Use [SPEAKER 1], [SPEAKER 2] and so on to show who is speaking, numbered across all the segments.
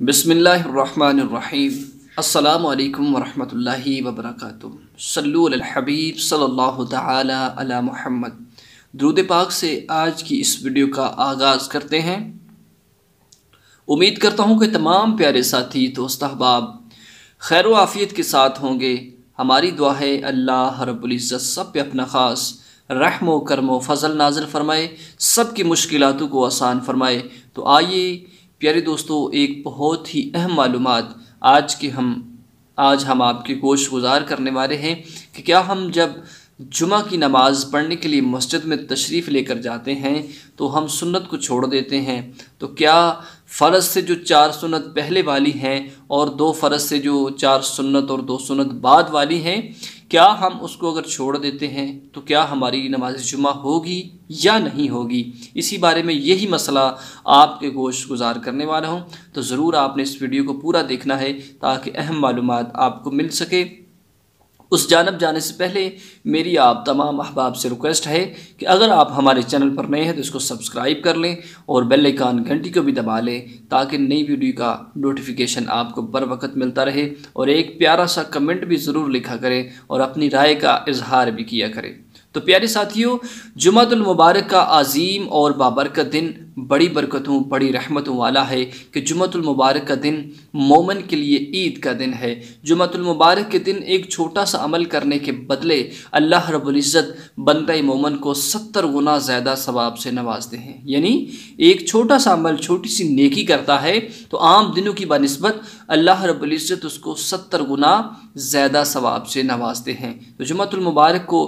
[SPEAKER 1] बिस्मिल्लाहिर्रहमानिर्रहीम। अस्सलामु अलैकुम वरहमतुल्लाहि वबरकातुह। सल्लु अलल हबीब सल्लल्लाहु तआला अला मुहम्मद। दुरूद पाक से आज की इस वीडियो का आगाज़ करते हैं। उम्मीद करता हूँ कि तमाम प्यारे साथी दोस्त अहबाब खैर व आफ़ियत के साथ होंगे। हमारी दुआ है अल्लाह रब्बुल इज़्ज़त सब पे अपना ख़ास रहम व करम व फजल नाज़िल फरमाए, सब की मुश्किलातों को आसान फरमाए। तो आइए प्यारे दोस्तों, एक बहुत ही अहम मालूमात आज हम आपके गोश गुजार करने वाले हैं कि क्या हम जब जुमा की नमाज़ पढ़ने के लिए मस्जिद में तशरीफ़ लेकर जाते हैं तो हम सुन्नत को छोड़ देते हैं, तो क्या फ़र्ज़ से जो 4 सुन्नत पहले वाली हैं और 2 फ़र्ज़ से जो 4 सुन्नत और 2 सुन्नत बाद वाली हैं, क्या हम उसको अगर छोड़ देते हैं तो क्या हमारी नमाज जुमा होगी या नहीं होगी? इसी बारे में यही मसला आपके गोश गुजार करने वाला हूँ। तो ज़रूर आपने इस वीडियो को पूरा देखना है ताकि अहम मालूमात आपको मिल सके। उस जानब जाने से पहले मेरी आप तमाम अहबाब से रिक्वेस्ट है कि अगर आप हमारे चैनल पर नए हैं तो इसको सब्सक्राइब कर लें और बेल आइकन घंटी को भी दबा लें ताकि नई वीडियो का नोटिफिकेशन आपको बर वक्त मिलता रहे। और एक प्यारा सा कमेंट भी ज़रूर लिखा करें और अपनी राय का इजहार भी किया करें। तो प्यारे साथियों, जुमातुल मुबारक का अजीम और बाबरकत दिन बड़ी बरकतों बड़ी रहमतों वाला है कि जुमातुल मुबारक का दिन मोमन के लिए ईद का दिन है। जुमातुल मुबारक के दिन एक छोटा सा अमल करने के बदले अल्लाह रब्बुल इज़्ज़त बंदा मोमन को 70 गुना ज़्यादा सवाब से नवाजते हैं। यानी एक छोटा सा अमल, छोटी सी नेकी करता है तो आम दिनों की बनिस्बत अल्लाह रब्बुल इज़्ज़त उसको 70 गुना ज़्यादा सवाब से नवाजते हैं। तो जुमातुल मुबारक को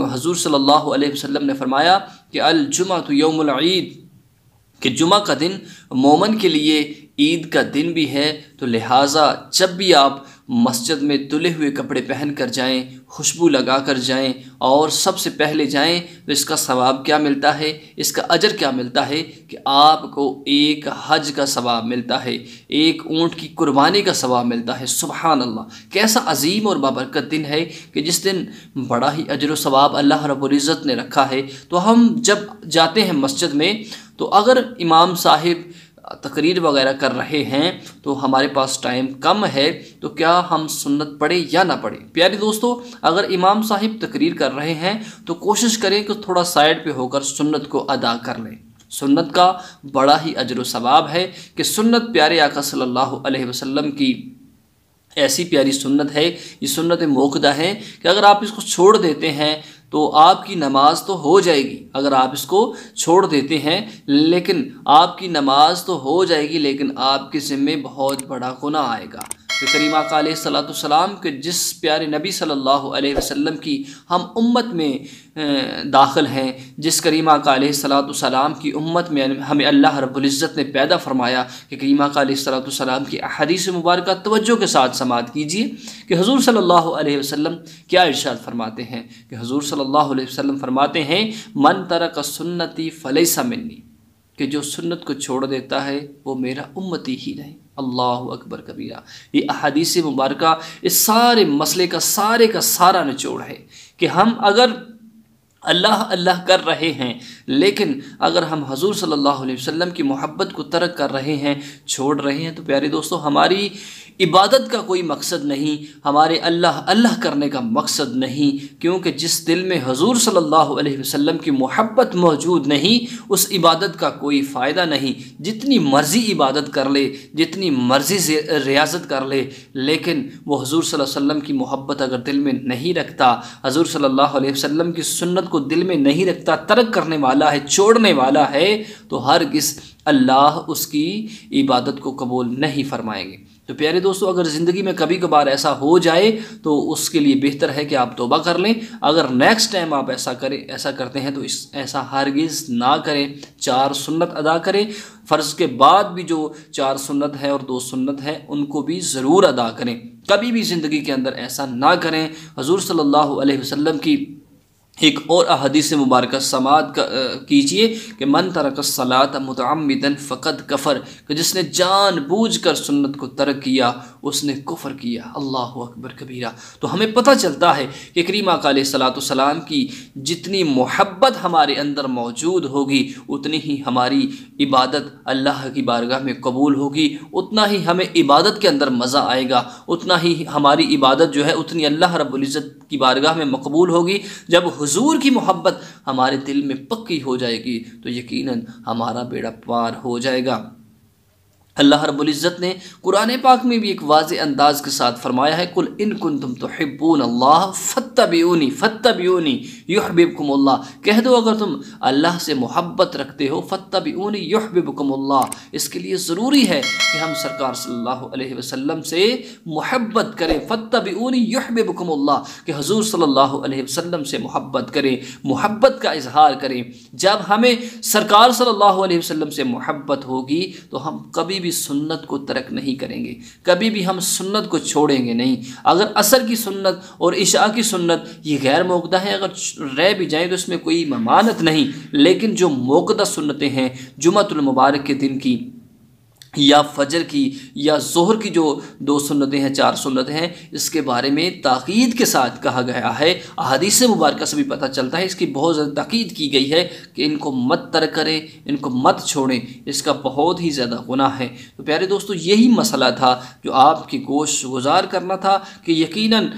[SPEAKER 1] हुज़ूर सल्लल्लाहु अलैहि वसल्लम ने फरमाया कि अल जुमातु यौमुल ईद, कि जुमा का दिन मोमन के लिए ईद का दिन भी है। तो लिहाजा जब भी आप मस्जिद में तुले हुए कपड़े पहन कर जाएँ, खुशबू लगा कर जाएँ और सबसे पहले जाएँ तो इसका सवाब क्या मिलता है, इसका अजर क्या मिलता है कि आपको एक हज का सवाब मिलता है, एक ऊँट की कुर्बानी का सवाब मिलता है। सुबहान अल्लाह, कैसा अजीम और बाबरकत दिन है कि जिस दिन बड़ा ही अजर व सवाब अल्लाह रब्बुल इज़्ज़त ने रखा है। तो हम जब जाते हैं मस्जिद में तो अगर इमाम साहिब तकरीर वगैरह कर रहे हैं तो हमारे पास टाइम कम है, तो क्या हम सुन्नत पढ़ें या ना पढ़ें? प्यारे दोस्तों, अगर इमाम साहिब तकरीर कर रहे हैं तो कोशिश करें कि थोड़ा साइड पे होकर सुन्नत को अदा कर लें। सुन्नत का बड़ा ही अजर व सवाब है कि सुन्नत प्यारे आका सल्लल्लाहु अलैहि वसल्लम की ऐसी प्यारी सुन्नत है, ये सुन्नत मोक़दा है कि अगर आप इसको छोड़ देते हैं तो आपकी नमाज तो हो जाएगी। अगर आप इसको छोड़ देते हैं लेकिन आपकी नमाज तो हो जाएगी, लेकिन आपके ज़िम्मे बहुत बड़ा गुनाह आएगा। कि करीम आका अलैहिस्सलाम के जिस प्यारे नबी सल्लल्लाहु अलैहि वसल्लम की हम उम्मत में दाखिल हैं, जिस करीम आका अलैहिस्सलाम की उम्मत में हमें अल्लाह रब्बुल इज़्ज़त ने पैदा फरमाया कि करीम आका अलैहिस्सलाम की अहादीस मुबारक तवज्जो के साथ समाअत कीजिए कि हुज़ूर सल्लल्लाहु अलैहि वसल्लम क्या इरशाद फरमाते हैं कि हुज़ूर सल्लल्लाहु अलैहि वसल्लम फरमाते हैं, मन तरक सुन्नती फलैसा मिन्नी, कि जो सुन्नत को छोड़ देता है वो मेरा उम्मती ही नहीं। अल्लाहु अकबर कबीरा। ये अहादीस मुबारका इस सारे मसले का सारा निचोड़ है कि हम अगर अल्लाह अल्लाह कर रहे हैं लेकिन अगर हम हुज़ूर सल्लल्लाहु अलैहि वसल्लम की मोहब्बत को तर्क कर रहे हैं, छोड़ रहे हैं, तो प्यारे दोस्तों हमारी इबादत का कोई मकसद नहीं, हमारे अल्लाह अल्लाह करने का मकसद नहीं। क्योंकि जिस दिल में हुज़ूर सल्लल्लाहु अलैहि वसल्लम की मोहब्बत मौजूद नहीं, उस इबादत का कोई फ़ायदा नहीं। जितनी मर्ज़ी इबादत कर ले, जितनी मर्ज़ी रियाज़त कर ले, लेकिन वो हुज़ूर सल्लल्लाहु अलैहि वसल्लम की मोहब्बत अगर दिल में नहीं रखता, हुज़ूर सल्लल्लाहु अलैहि वसल्लम की सुन्नत को दिल में नहीं रखता, तर्क करने वाला है, छोड़ने वाला है, तो हरगिज़ अल्लाह उसकी इबादत को कबूल नहीं फरमाएंगे। तो प्यारे दोस्तों, अगर ज़िंदगी में कभी कभार ऐसा हो जाए तो उसके लिए बेहतर है कि आप तौबा कर लें। अगर नेक्स्ट टाइम आप ऐसा करते हैं तो ऐसा हरगिज़ ना करें। 4 सुन्नत अदा करें, फ़र्ज़ के बाद भी जो 4 सुन्नत है और 2 सुन्नत है उनको भी ज़रूर अदा करें। कभी भी ज़िंदगी के अंदर ऐसा ना करें। हुज़ूर सल्लल्लाहु अलैहि वसल्लम की ایک اور احادیث مبارکہ سماعت کیجئے کہ من ترک الصلاۃ متعمدا فقد کفر، کہ جس نے جان بوجھ کر سنت کو ترک کیا اس نے کفر کیا۔ اللہ اکبر کبیرہ۔ تو ہمیں پتہ چلتا ہے کہ کریم آقا علیہ الصلوۃ والسلام کی جتنی محبت ہمارے اندر موجود ہوگی اتنی ہی ہماری عبادت اللہ کی بارگاہ میں قبول ہوگی، اتنا ہی ہمیں عبادت کے اندر مزہ آئے گا، اتنا ہی ہماری عبادت جو ہے اتنی اللہ رب العزت کی بارگاہ میں مقبول ہوگی۔ جب حضور کی محبت ہمارے دل میں پکی ہو جائے گی تو یقیناً ہمارا بیڑا پار ہو جائے گا۔ اللہ رب العزت نے قرآن پاک میں بھی ایک واضح انداز کے ساتھ فرمایا ہے، قل ان کنتم تحبون اللہ فاتبعونی فاتبعونی یحببکم اللہ، کہہ دو اگر تم اللہ سے محبت رکھتے ہو فاتبعونی یحببکم اللہ، اس کے لیے ضروری ہے کہ ہم سرکار صلی اللہ علیہ وسلم سے محبت کریں، فاتبعونی یحببکم اللہ، کہ حضور صلی اللہ علیہ وسلم سے محبت کریں، محبت کا اظہار کریں۔ جب ہمیں سرکار صلی اللہ علیہ وسلم سے محبت ہوگی تو ہم کبھی بھی سنت کو ترک نہیں کریں گے، کبھی بھی ہم سنت کو چھوڑیں گے نہیں۔ اگر عصر کی سنت اور عشاء کی سنت یہ غیر موقدہ ہیں، اگر رہ بھی جائیں تو اس میں کوئی ممانعت نہیں، لیکن جو موقدہ سنتیں ہیں جمعۃ المبارک کے دن کی یا فجر کی یا ظہر کی جو 2 سنتیں ہیں، 4 سنتیں ہیں، اس کے بارے میں تاکید کے ساتھ کہا گیا ہے۔ احادیث مبارکہ سے بھی پتہ چلتا ہے، اس کی بہت زیادہ تاکید کی گئی ہے کہ ان کو مت ترک کریں، ان کو مت چھوڑیں، اس کا بہت ہی زیادہ گناہ ہے۔ تو پیارے دوستو، یہی مسئلہ تھا جو آپ کی گوش گزار کرنا تھا کہ یقیناً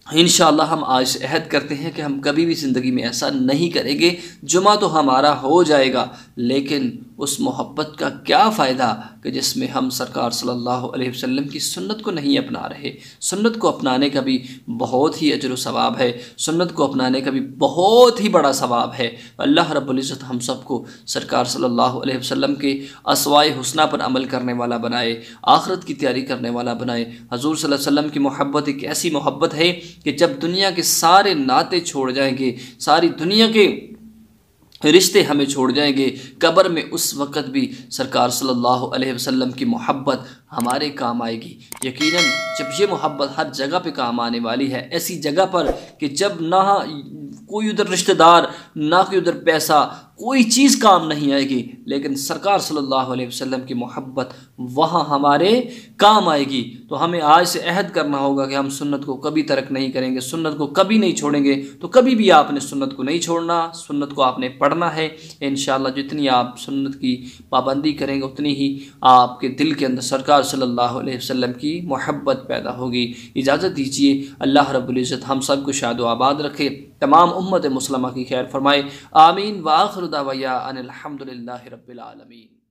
[SPEAKER 1] انشاءاللہ ہم آج سے عہد کرتے ہیں کہ ہم کبھی بھی زندگی میں ایسا نہیں کریں گے۔ جمعہ تو ہمارا ہو جائے گا، لیکن اس محبت کا کیا فائدہ کہ جس میں ہم سرکار صلی اللہ علیہ وسلم کی سنت کو نہیں اپنا رہے۔ سنت کو اپنانے کا بھی بہت ہی اجر و ثواب ہے، سنت کو اپنانے کا بھی بہت ہی بڑا ثواب ہے۔ اللہ رب العزت ہم سب کو سرکار صلی اللہ علیہ وسلم کے اسوائے حسنہ پر عمل کرنے والا بنائے، آخرت کی تیاری کرنے والا بنائے۔ حضور صلی اللہ علیہ وسلم کی محبت ایک ایسی محبت ہے کہ جب دنیا کے سارے ناطے چھوڑ جائیں گے، ساری دنیا کے رشتے ہمیں چھوڑ جائیں گے، قبر میں اس وقت بھی سرکار صلی اللہ علیہ وسلم کی محبت ہمارے کام آئے گی۔ یقیناً جب یہ محبت ہر جگہ پہ کام آنے والی ہے، ایسی جگہ پر کہ جب نہ کوئی ادھر رشتہ دار، نہ کوئی ادھر پیسہ، کوئی چیز کام نہیں آئے گی، لیکن سرکار صلی اللہ علیہ وسلم کی محبت وہاں ہمارے کام آئے گی۔ تو ہمیں آج سے عہد کرنا ہوگا کہ ہم سنت کو کبھی ترک نہیں کریں گے، سنت کو کبھی نہیں چھوڑیں گے۔ تو کبھی بھی آپ نے سنت کو نہیں چھوڑنا، سنت کو آپ نے پڑھنا ہے۔ انشاءاللہ جتنی آپ سنت کی پابندی کریں گے اتنی ہی آپ کے دل کے اندر سرکار صلی اللہ علیہ وسلم کی محبت پیدا ہوگی۔ اجازت دیجیے، اللہ رب العزت ہم سب کو شاد و آباد رکھے، تمام امت مسلمہ کی خیر فرمائے، آمین۔ وآخر دعوانا ان الحمدللہ رب العالمین۔